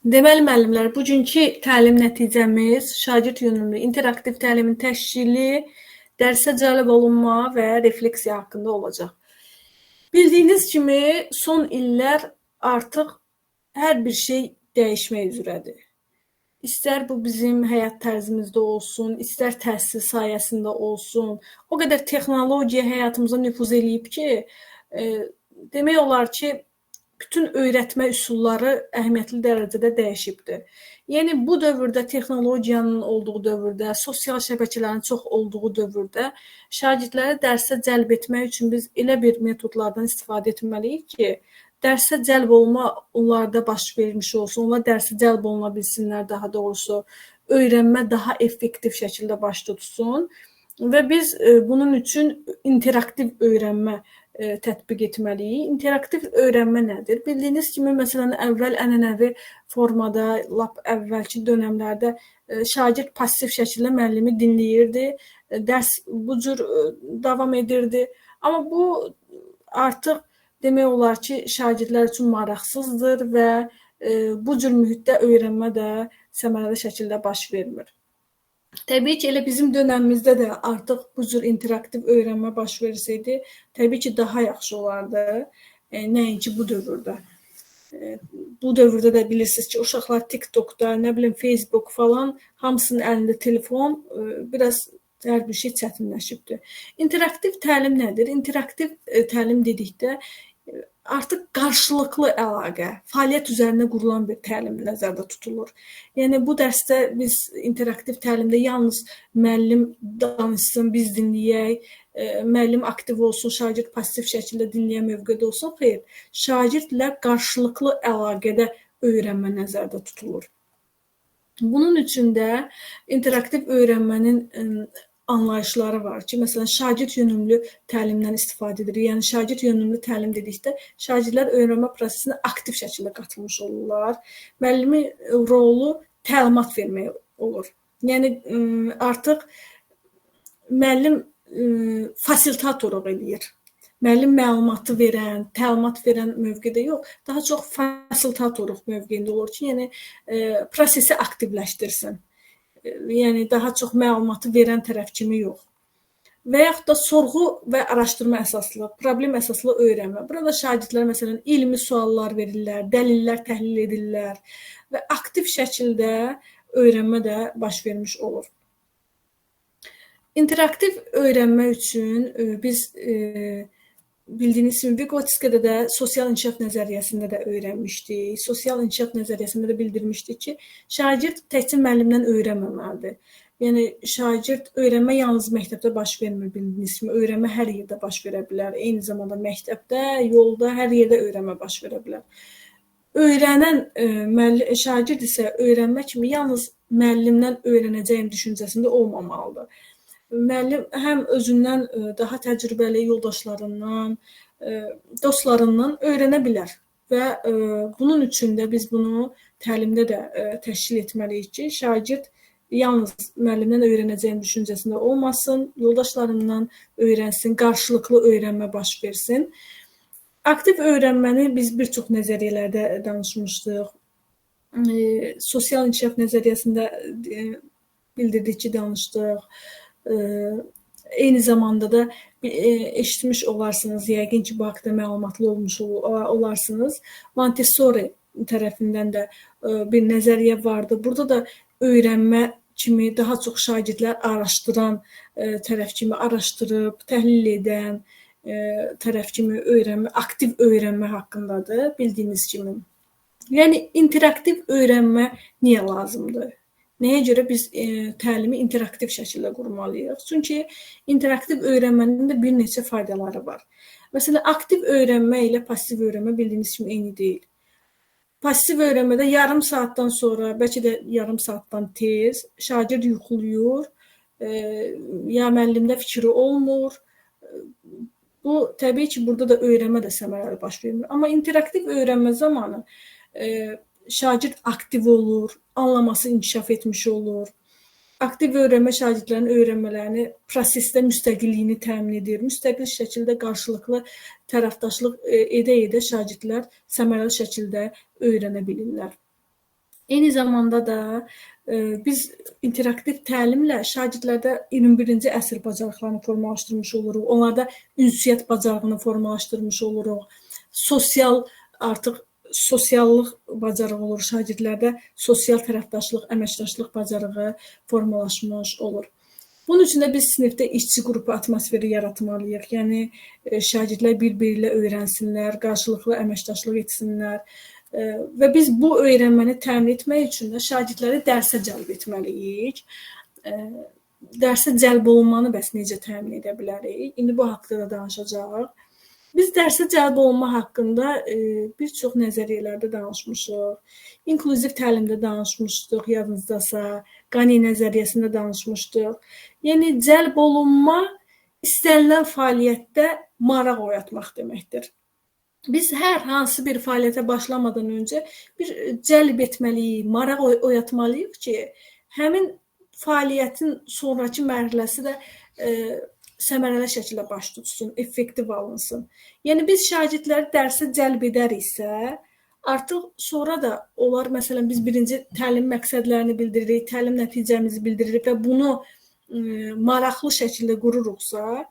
Deməli müəllimlər, bugünkü təlim nəticəmiz şagird yönümlü interaktiv təlimin təşkili, dərsə cəlb olunma və refleksiya haqqında olacaq. Bildiyiniz kimi son illər artıq hər bir şey dəyişmək üzrədir. İstər bu bizim həyat tərzimizdə olsun, istər təhsil sayəsində olsun, o qədər texnologiya həyatımıza nüfuz eləyib ki, demək olar ki, bütün öyrətmə üsulları əhəmiyyətli dərəcədə dəyişibdir. Yəni bu dövrdə texnologiyanın olduğu dövrdə, sosial şəbəkələrin çox olduğu dövrdə şagirdləri dərsə cəlb etmək üçün biz elə bir metodlardan istifadə etməliyik ki, dərsə cəlb olma onlarda baş vermiş olsun, onlar dərsə cəlb oluna bilsinlər, daha doğrusu öyrənmə daha effektiv şəkildə baş tutsun və biz bunun üçün interaktiv öyrənmə tətbiq etməliyik. İnteraktiv öyrənmə nədir? Bildiyiniz kimi, məsələn, əvvəl ənənəvi formada, lap əvvəlki dönəmlərdə şagird passiv şəkildə müəllimi dinləyirdi, dərs bu cür davam edirdi. Amma bu artıq demək olar ki, şagirdlər üçün maraqsızdır və bu cür mühitdə öyrənmə də səmərəli şəkildə baş vermir. Təbii ki, elə bizim dönəmimizdə də artıq bu cür interaktiv öyrənmə baş versəydi, təbii ki, daha yaxşı olardı. Nəinki bu dövrdə. Bu dövrdə də bilirsiniz ki, uşaqlar TikTokda, nə bilim Facebook falan, hamısının əlində telefon, biraz hər bir şey çətinləşibdir. İnteraktiv təlim nədir? İnteraktiv təlim dedikdə artıq qarşılıqlı əlaqə, fəaliyyət üzərində qurulan bir təlim nəzərdə tutulur. Yəni bu dərsdə biz interaktiv təlimdə yalnız müəllim danışsın, biz dinləyək, müəllim aktiv olsun, şagird passiv şəkildə dinləyən mövqedə olsun, xeyr. Şagirdlə qarşılıqlı əlaqədə öyrənmə nəzərdə tutulur. Bunun üçün də interaktiv öyrənmənin anlayışları var ki, məsələn, şagird yönümlü təlimdən istifadə edir. Yəni, şagird yönümlü təlim dedikdə, şagirdlər öyrənmə prosesinə aktiv şəkildə qatılmış olurlar. Müəllimin rolu təlimat vermək olur. Yəni, artıq müəllim fasilitatorluq eləyir. Müəllim məlumatı verən, təlimat verən mövqedə yox, daha çox fasilitatorluq mövqeyində olur ki, yəni prosesi aktivləşdirsin. Yəni daha çox məlumatı verən tərəf kimi yox. Və yaxud da sorğu və araşdırma əsaslı, problem əsaslı öyrənmə. Burada şagirdlər məsələn elmi suallar verirlər, dəlillər təhlil edirlər və aktiv şəkildə öyrənmə də baş vermiş olur. İnteraktiv öyrənmə üçün biz bildiyiniz kimi Vygotsky'də də sosial inkişaf nəzəriyyəsində də öyrənmişdik. Sosial inkişaf nəzəriyyəsində də bildirmişdik ki, şagird təkcə müəllimdən öyrənməməlidir. Yəni, şagird öyrənmə yalnız məktəbdə baş vermir, bildiyiniz kimi. Öyrənmə hər yerdə baş verə bilər. Eyni zamanda məktəbdə, yolda, hər yerdə öyrənmə baş verə bilər. Öyrənən şagird isə öyrənmə kimi yalnız müəllimdən öyrənəcəyim düşüncəsində olmamalıdır. Müəllim həm özündən daha təcrübəli yoldaşlarından, dostlarından öyrənə bilər və bunun üçün də biz bunu təlimdə də təşkil etməliyik ki, şagird yalnız müəllimdən öyrənəcəyim düşüncəsində olmasın, yoldaşlarından öyrənsin, qarşılıqlı öyrənmə baş versin. Aktiv öyrənməni biz bir çox nəzəriyyələrdə danışmışdıq. Sosial inkişaf nəzəriyyəsində bildirdik ki, danışdıq. Eyni zamanda da eşitmiş olarsınız, yəqin ki, bu haqda məlumatlı olmuş olarsınız. Montessori tərəfindən də bir nəzəriyyə vardı. Burada da öyrənmə kimi daha çox şagirdlər araşdıran tərəf kimi araşdırıb, təhlil edən tərəf kimi öyrənmə, aktiv öyrənmə haqqındadır, bildiyiniz kimi. Yəni, interaktiv öyrənmə niyə lazımdır? Nəyə görə biz təlimi interaktiv şəkildə qurmalıyıq? Çünki interaktiv öyrənmənin də bir neçə faydaları var. Məsələn, aktiv öyrənmə ilə passiv öyrənmə bildiyiniz kimi eyni deyil. Passiv öyrənmədə yarım saatdan sonra, bəlkə də yarım saatdan tez şagird yuxulayır, ya müəllimdə fikri olmur. Bu, təbii ki, burada da öyrənmə də səmərəli baş vermir. Amma interaktiv öyrənmə zamanı şagird aktiv olur, anlaması inkişaf etmiş olur. Aktiv öyrənmə şagirdlərin öyrənmələrini prosesdə müstəqilliyini təmin edir. Müstəqil şəkildə qarşılıqlı tərəfdaşlıq edə-edə şagirdlər səmərəli şəkildə öyrənə bilirlər. Eyni zamanda da biz interaktiv təlimlə şagirdlərdə 21-ci əsr bacarıqlarını formalaşdırmış oluruq. Onlarda ünsiyyət bacarığını formalaşdırmış oluruq. Artıq sosiallıq bacarığı olur şagirdlərdə, sosial tərəfdaşlıq, əməkdaşlıq bacarığı formalaşmış olur. Bunun üçün də biz sinifdə işçi qrupu atmosferi yaratmalıyıq. Yəni şagirdlər bir-biri ilə öyrənsinlər, qarşılıqlı əməkdaşlıq etsinlər. Və biz bu öyrənməni təmin etmək üçün də şagirdləri dərsə cəlb etməliyik. Dərsə cəlb olunmanı bəs necə təmin edə bilərik? İndi bu haqqda da danışacağıq. Biz dərsə cəlb olunma haqqında bir çox nəzəriyyələrdə danışmışıq. İnklüziv təlimdə danışmışdıq, yadınızdasa, Qani nəzəriyyəsində danışmışdıq. Yəni cəlb olunma istənilən fəaliyyətdə maraq oyatmaq deməkdir. Biz hər hansı bir fəaliyyətə başlamadan öncə bir cəlb etməliyik, maraq oyatmalıyıq ki, həmin fəaliyyətin sonrakı mərhələsi də səmərəli şəkildə baş tutsun, effektiv alınsın. Yəni biz şagirdləri dərsə cəlb edəriksə, artıq sonra da onlar, məsələn, biz birinci təlim məqsədlərini bildiririk, təlim nəticəmizi bildiririk və bunu maraqlı şəkildə qururuqsa,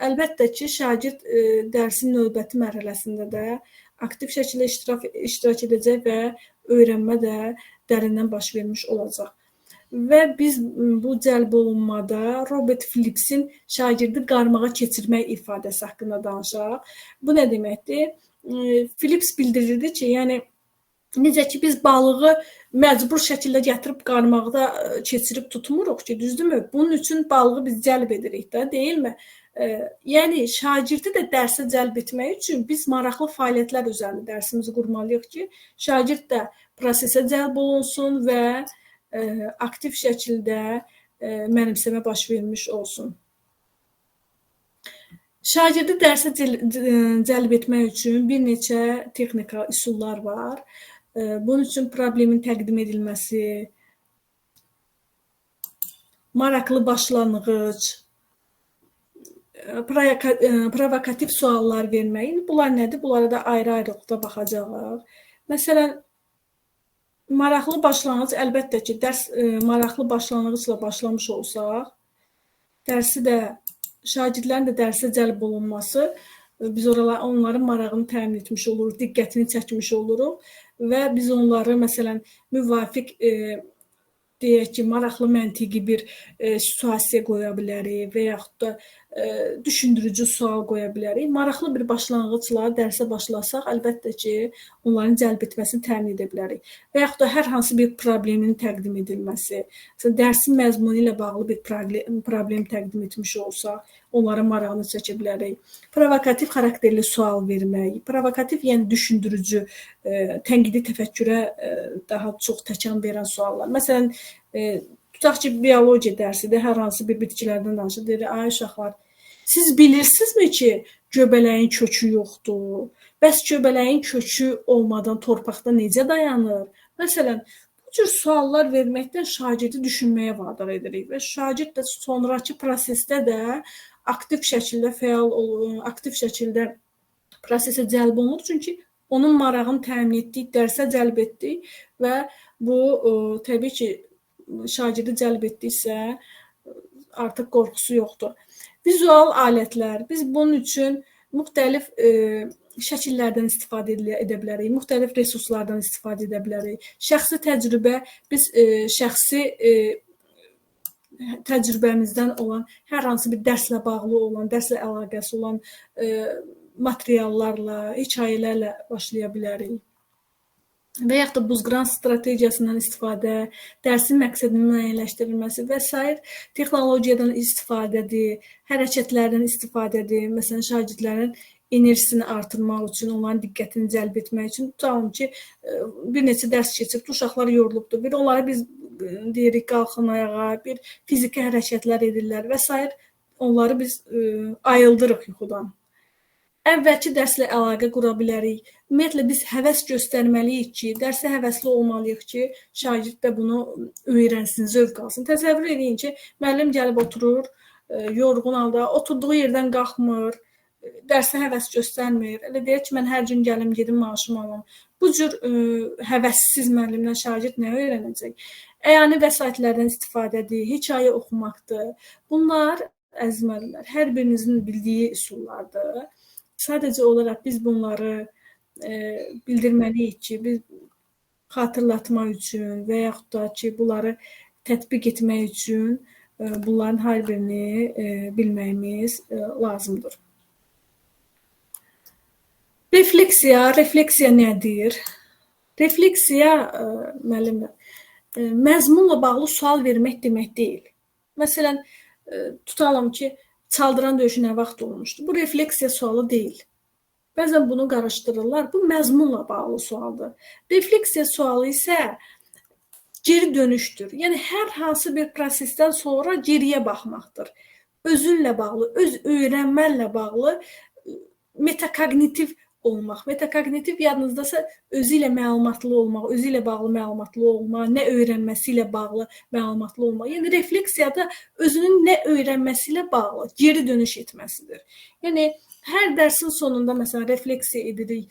əlbəttə ki, şagird dərsin növbəti mərhələsində də aktiv şəkildə iştirak edəcək və öyrənmə də dərindən baş vermiş olacaq. Və biz bu cəlb olunmada Robert Phillips'in şagirdi qarmağa keçirmək ifadəsi haqqında danışaq. Bu nə deməkdir? Phillips bildirirdi ki, yəni necə ki biz balığı məcbur şəkildə gətirib qarmaqda keçirib tutmuruq ki, düzdürmü? Bunun üçün balığı biz cəlb edirik də, deyilmi? Yəni şagirdi də dərsə cəlb etmək üçün biz maraqlı fəaliyyətlər üzərində dərsimizi qurmalıyıq ki, şagird də prosesə cəlb olunsun və aktiv şəkildə mənimsəmə baş vermiş olsun. Şagirdi dərsə cəlb etmək üçün bir neçə texnika üsullar var. Bunun üçün problemin təqdim edilməsi, maraqlı başlanğıc, provokativ suallar vermək. Bunlar nədir? Bunlara da ayrı-ayrılıqda baxacağıq. Məsələn, maraqlı başlanğıc, əlbəttə ki, dərs maraqlı başlanğıcla başlamış olsaq, şagirdlərin də dərsə cəlb olunması, biz onların marağını təmin etmiş oluruq, diqqətini çəkmiş oluruq və biz onları, məsələn, müvafiq deyək ki, maraqlı məntiqi bir situasiya qoya bilərik və yaxud da düşündürücü sual qoya bilərik. Maraqlı bir başlanğıcla dərsə başlasaq, əlbəttə ki, onların cəlb etməsini təmin edə bilərik. Və yaxud da hər hansı bir problemin təqdim edilməsi, dərsin məzmunu ilə bağlı bir problem təqdim etmiş olsaq, onların marağını çəkə bilərik. Provokativ xarakterli sual vermək, provokativ, yəni düşündürücü, tənqidi təfəkkürə daha çox təkan verən suallar. Məsələn, tutaq ki, biologiya dərsidir, hər hansı bir bitkilərdən danışır, deyir, ay uşaqlar, siz bilirsinizmi ki, göbələyin kökü yoxdur? Bəs göbələyin kökü olmadan torpaqda necə dayanır? Məsələn, bu cür suallar verməkdən şagirdi düşünməyə vadar edirik və şagird də sonrakı prosesdə də aktiv şəkildə fəal olur, aktiv şəkildə prosesə cəlb olunur. Çünki onun marağını təmin etdik, dərsə cəlb etdik və bu təbii ki, şagirdi cəlb etdiksə artıq qorxusu yoxdur. Vizual alətlər. Biz bunun üçün müxtəlif şəkillərdən istifadə edə bilərik, müxtəlif resurslardan istifadə edə bilərik. Şəxsi təcrübə, biz şəxsi təcrübəmizdən olan hər hansı bir dərslə bağlı olan, dərslə əlaqəsi olan materiallarla, hekayələrlə başlaya bilərik. Və yaxud da buzqıran strategiyasından istifadə, dərsin məqsədinin müəyyənləşdirilməsi və s. texnologiyadan istifadədir, hərəkətlərdən istifadədir. Məsələn, şagirdlərin enerjisini artırmaq üçün, onların diqqətini cəlb etmək üçün, tutalım ki, bir neçə dərs keçib, uşaqlar yorulubdur. Bir onlara biz deyirik, qalxın ayağa, bir fiziki hərəkətlər edirlər və s. Onları biz ayıldırıq yuxudan. Əvvəlki dərslə əlaqə qura bilərik. Ümumiyyətlə, biz həvəs göstərməliyik ki, dərsə həvəsli olmalıyıq ki, şagird də bunu öyrənsin, zövq alsın. Təsəvvür edin ki, müəllim gəlib oturur, yorğun halda, oturduğu yerdən qalxmır, dərsə həvəs göstərmir. Elə deyək ki, mən hər gün gəlim, gedim maaşımı alım. Bu cür həvəssiz müəllimdən şagird nə öyrənəcək? Əyani vəsaitlərdən istifadədir, hekayə oxumaqdır. Bunlar, əziz müəllimlər, hər birinizin bildiyi üsullardır. Sadəcə olaraq biz bunları bildirməliyik ki, biz xatırlatmaq üçün və yaxud da ki, bunları tətbiq etmək üçün bunların hər birini bilməyimiz lazımdır. Refleksiya nədir? Refleksiya, müəllimlər, məzmunla bağlı sual vermək demək deyil. Məsələn, tutalım ki, çaldıran döyüşü nə vaxt olmuşdu? Bu refleksiya sualı deyil. Bəzən bunu qarışdırırlar. Bu məzmunla bağlı sualdır. Refleksiya sualı isə geri dönüşdür. Yəni, hər hansı bir prosesdən sonra geriyə baxmaqdır. Özünlə bağlı, öz öyrənmənlə bağlı metakognitiv olmaq. Metakognitiv yadınızdasa özü ilə məlumatlı olmaq, özü ilə bağlı məlumatlı olmaq, nə öyrənməsi ilə bağlı məlumatlı olmaq. Yəni, refleksiyada özünün nə öyrənməsi ilə bağlı geri dönüş etməsidir. Yəni, hər dərsin sonunda məsələn refleksiya edirik.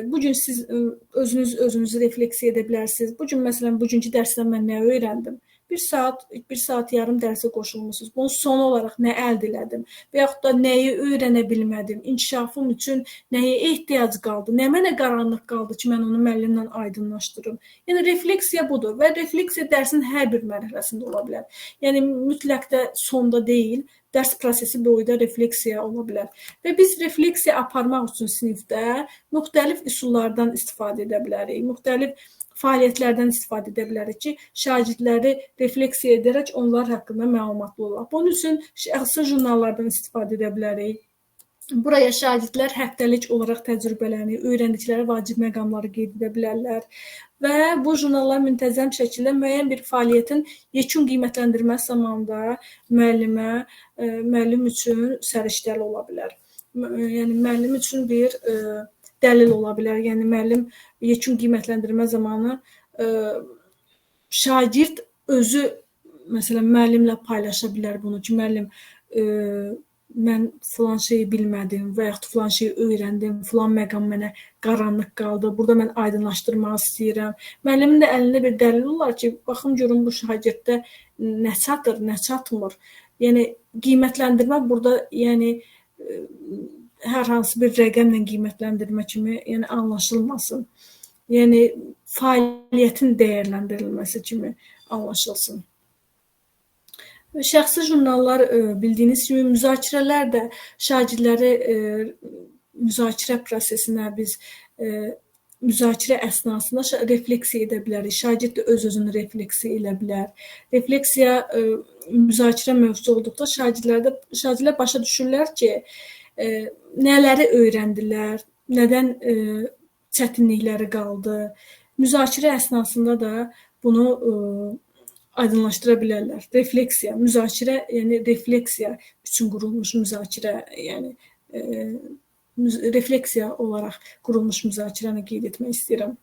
Bugün siz özünüzü refleksiya edə bilərsiniz. Bugün məsələn bugünkü dərsdən mən nə öyrəndim? Bir saat yarım dərsə qoşulmusunuz. Bunun sonu olaraq nə əldə elədim? Və yaxud da nəyi öyrənə bilmədim? İnkişafım üçün nəyə ehtiyac qaldı? Nə mənə qaranlıq qaldı ki, mən onu müəllimlə aydınlaşdırım? Yəni, refleksiya budur və refleksiya dərsin hər bir mərhələsində ola bilər. Yəni, mütləq də sonda deyil, dərs prosesi boyda refleksiya ola bilər. Və biz refleksiya aparmaq üçün sinifdə müxtəlif üsullardan istifadə edə bilərik. Müxtəlif fəaliyyətlərdən istifadə edə bilərik ki, şagirdləri refleksiya edərək onlar haqqında məlumatlı olaq. Bunun üçün şəxsi jurnallardan istifadə edə bilərik. Buraya şagirdlər həftəlik olaraq təcrübələrini, öyrəndikləri vacib məqamları qeyd edə bilərlər və bu jurnallar müntəzəm şəkildə müəyyən bir fəaliyyətin yekun qiymətləndirməsi zamanında müəllim üçün səriştəli ola bilər. Yəni, müəllim üçün bir dəlil ola bilər. Yəni, müəllim yekun qiymətləndirmə zamanı şagird özü, məsələn, müəllimlə paylaşa bilər bunu ki, müəllim, mən filan şeyi bilmədim və yaxud filan şeyi öyrəndim, filan məqam mənə qaranlıq qaldı, burada mən aydınlaşdırmaq istəyirəm. Müəllimin də əlində bir dəlil olar ki, baxın görün bu şagirddə nə çatır, nə çatmır. Yəni, qiymətləndirmə burada, yəni, hər hansı bir rəqəmlə qiymətləndirmə kimi anlaşılmasın. Yəni, fəaliyyətin dəyərləndirilməsi kimi anlaşılsın. Şəxsi jurnallar bildiyiniz kimi müzakirələr də şagirdləri müzakirə prosesinə biz müzakirə əsnasında refleksiya edə bilərik. Şagird də öz-özünü refleksiya edə bilər. Refleksiya müzakirə mövzusu olduqda şagirdlər başa düşürlər ki, nələri öyrəndilər, nədən çətinlikləri qaldı. Müzakirə əsnasında da bunu aydınlaşdıra bilərlər. Refleksiya, müzakirə, yəni refleksiya üçün qurulmuş müzakirə, yəni refleksiya olaraq qurulmuş müzakirəni qeyd etmək istəyirəm.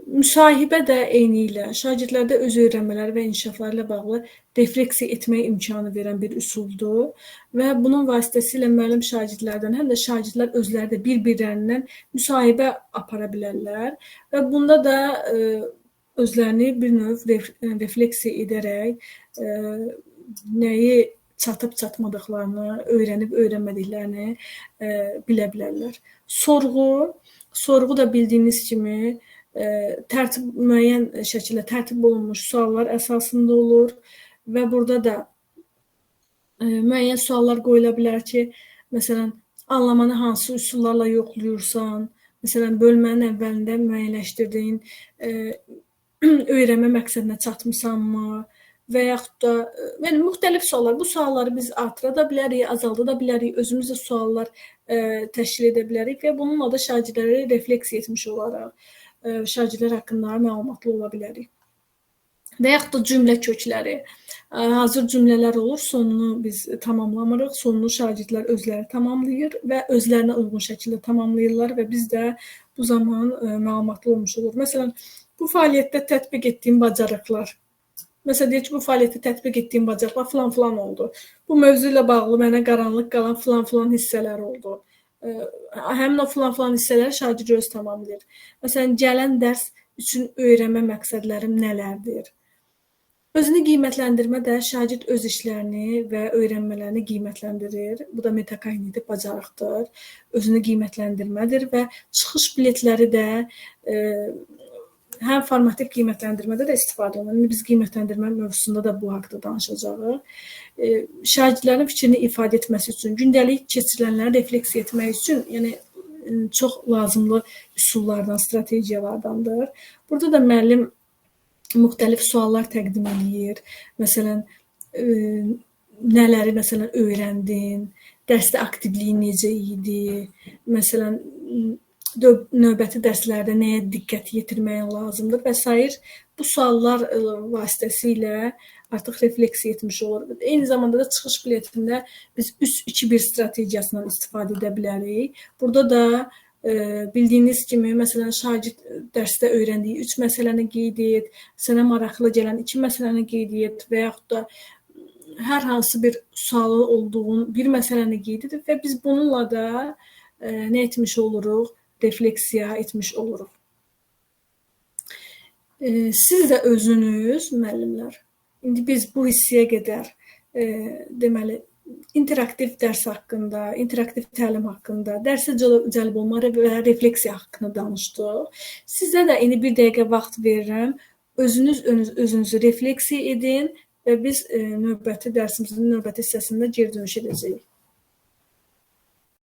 Müsahibə də eyni ilə şagirdlərdə öz öyrənmələri və inkişafları ilə bağlı refleksiya etmək imkanı verən bir üsuldur və bunun vasitəsilə müəllim şagirdlərdən, həm də şagirdlər özləri də bir-birlərindən müsahibə apara bilərlər və bunda da özlərini bir növ refleksiya edərək nəyi çatıb-çatmadıqlarını, öyrənib-öyrənmədiklərini bilə bilərlər. Sorğu da bildiyiniz kimi müəyyən şəkildə tərtib olunmuş suallar əsasında olur və burada da müəyyən suallar qoyula bilər ki, məsələn, anlamanı hansı üsullarla yoxlayırsan, məsələn, bölmənin əvvəlində müəyyənləşdirdiyin öyrənmə məqsədinə çatmısanmı və yaxud da yəni, müxtəlif suallar. Bu sualları biz artıra da bilərik, azalda da bilərik, özümüz də suallar təşkil edə bilərik və bununla da şagirdləri refleksiya etmiş olaraq şagirdlər haqqında məlumatlı ola bilərik. Və yaxud da cümlə kökləri. Hazır cümlələr olur, sonunu biz tamamlamırıq, sonunu şagirdlər özləri tamamlayır və özlərinə uyğun şəkildə tamamlayırlar və biz də bu zaman məlumatlı olmuş olur. Məsələn, bu fəaliyyətdə tətbiq etdiyim bacarıqlar. Məsələn, deyək ki, bu fəaliyyətdə tətbiq etdiyim bacarıqlar filan-filan oldu. Bu mövzu ilə bağlı mənə qaranlıq qalan filan-filan hissələr oldu. həmin o filan hissələri şagird öz tamamlayır. Məsələn, gələn dərs üçün öyrənmə məqsədlərim nələrdir? Özünü qiymətləndirmə də şagird öz işlərini və öyrənmələrini qiymətləndirir. Bu da metakognitiv bacarıqdır. Özünü qiymətləndirmədir və çıxış biletləri də həm formativ qiymətləndirmədə də istifadə olunur. Biz qiymətləndirmə mövzusunda da bu haqqda danışacağıq. Şagirdlərin fikrini ifadə etməsi üçün, gündəlik keçirilənləri refleksiya etmək üçün, yəni çox lazımlı üsullardan, strategiyalardandır. Burada da müəllim müxtəlif suallar təqdim edir. Məsələn, nələri öyrəndin, dərsdə aktivliyin necə idi, məsələn, növbəti dərslərdə nəyə diqqət yetirməyin lazımdır və s. Bu suallar vasitəsilə artıq refleksiya etmiş olur. Eyni zamanda da çıxış biletində biz 3-2-1 strategiyasından istifadə edə bilərik. Burada da bildiyiniz kimi, məsələn, şagird dərsdə öyrəndiyi 3 məsələni qeyd et, sənə maraqlı gələn 2 məsələni qeyd et və yaxud da hər hansı bir sualı olduğun bir məsələni qeyd edib və biz bununla da nə etmiş oluruq? Refleksiya etmiş oluruq. Siz də özünüz, müəllimlər, indi biz bu hissəyə qədər deməli, interaktiv dərs haqqında, interaktiv təlim haqqında, dərsə cəlb olma və refleksiya haqqında danışdıq. Sizə də indi 1 dəqiqə vaxt verirəm. Özünüzü refleksiya edin və biz növbəti dərsimizin növbəti hissəsində geri dönüş edəcəyik.